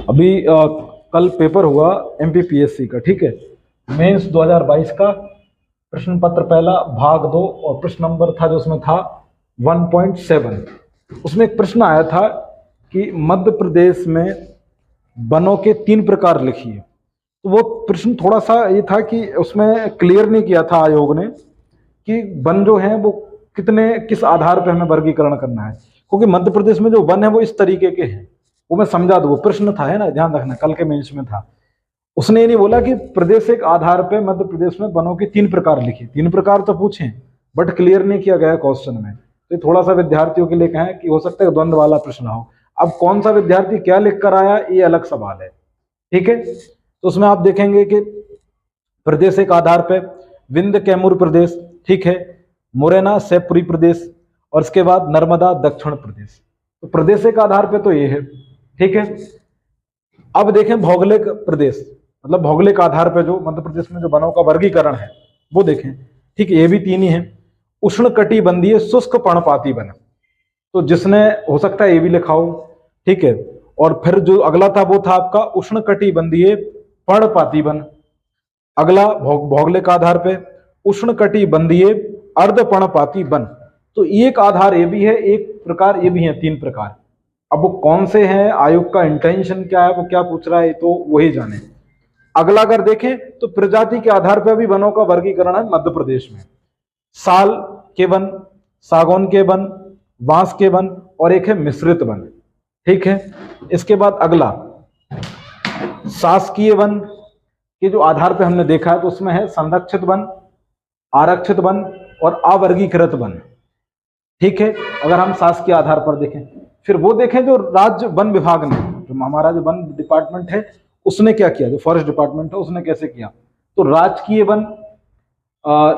अभी कल पेपर हुआ एमपीपीएससी का, ठीक है, मेंस 2022 का। प्रश्न पत्र पहला भाग 2 और प्रश्न नंबर था जो उसमें था 1.7। उसमें एक प्रश्न आया था कि मध्य प्रदेश में वनों के 3 प्रकार लिखिए। तो वो प्रश्न थोड़ा सा ये था कि उसमें क्लियर नहीं किया था आयोग ने कि वन जो है वो किस आधार पर हमें वर्गीकरण करना है, क्योंकि मध्य प्रदेश में जो वन है वो इस तरीके के हैं। वो मैं समझा दूँ, वो प्रश्न था, है ना, ध्यान रखना, कल के मेंस में था। उसने ये नहीं बोला कि प्रदेश एक आधार पे मध्य प्रदेश में वनों के 3 प्रकार लिखे। 3 प्रकार तो पूछे बट क्लियर नहीं किया गया क्वेश्चन में। तो थोड़ा सा विद्यार्थियों के लिए कहें कि हो सकता है द्वंद्व वाला प्रश्न हो। अब कौन सा विद्यार्थी क्या लिख कर आया ये अलग सवाल है, ठीक है। तो उसमें आप देखेंगे कि प्रदेश एक आधार पे विंध्य कैमूर प्रदेश, ठीक है, मुरैना शिवपुरी प्रदेश, और इसके बाद नर्मदा दक्षिण प्रदेश। तो प्रदेश एक आधार पे तो ये है, ठीक है। अब देखें भौगोलिक प्रदेश, मतलब भौगोलिक आधार पे जो मध्य प्रदेश में जो वनों का वर्गीकरण है वो देखें, ठीक है। ये भी 3 ही है। उष्णकटिबंधीय शुष्क पर्णपाती वन, तो जिसने हो सकता है ये भी लिखा हो, ठीक है। और फिर जो अगला था वो था आपका उष्णकटिबंधीय पर्णपाती वन। अगला भौगोलिक आधार पे उष्णकटिबंधीय अर्धपर्णपाती वन। तो एक आधार ये भी है, एक प्रकार ये भी है, 3 प्रकार। अब वो कौन से हैं, आयोग का इंटेंशन क्या है, वो क्या पूछ रहा है, तो वही जाने। अगला अगर देखें तो प्रजाति के आधार पर भी वनों का वर्गीकरण है मध्य प्रदेश में। साल के वन, सागौन के वन, बांस के वन, और एक है मिश्रित वन, ठीक है। इसके बाद अगला शासकीय वन के जो आधार पे हमने देखा है तो उसमें है संरक्षित वन, आरक्षित वन और अवर्गीकृत वन, ठीक है। अगर हम शासकीय आधार पर देखें, फिर वो देखें जो राज्य वन विभाग ने, जो हमारा जो वन डिपार्टमेंट है उसने क्या किया, जो फॉरेस्ट डिपार्टमेंट है उसने कैसे किया। तो राजकीय वन,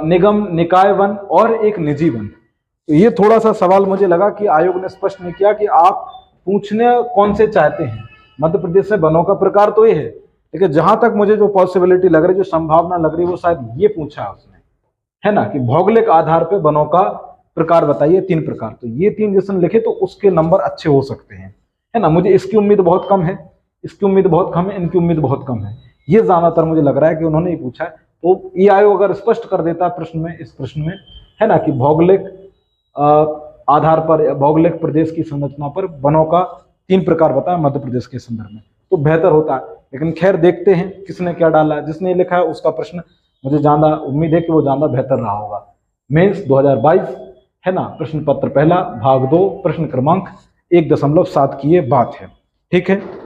निगम निकाय वन और एक निजी वन। तो ये थोड़ा सा सवाल मुझे लगा कि आयोग ने स्पष्ट नहीं किया कि आप पूछने कौन से चाहते हैं। मध्य प्रदेश से वनों का प्रकार तो ये है, लेकिन जहां तक मुझे जो पॉसिबिलिटी लग रही, जो संभावना लग रही, वो शायद ये पूछा है उसने, है ना, कि भौगोलिक आधार पर वनों का प्रकार बताइए, 3 प्रकार। तो ये 3 जिसने लिखे तो उसके नंबर अच्छे हो सकते हैं, है ना। मुझे इसकी उम्मीद बहुत कम है, इसकी उम्मीद बहुत कम है, इनकी उम्मीद बहुत कम है। ये ज्यादातर मुझे लग रहा है कि उन्होंने ही पूछा है। तो ये आयोग अगर स्पष्ट कर देता प्रश्न में, इस प्रश्न में, है ना, कि भौगोलिक आधार पर, भौगोलिक प्रदेश की संरचना पर वनों का 3 प्रकार बताया मध्य प्रदेश के संदर्भ में, तो बेहतर होता है। लेकिन खैर देखते हैं किसने क्या डाला है। जिसने लिखा है उसका प्रश्न मुझे ज्यादा उम्मीद है कि वो ज्यादा बेहतर रहा होगा। मेंस 2022, है ना, प्रश्न पत्र पहला भाग 2 प्रश्न क्रमांक 1.7 की ये बात है, ठीक है।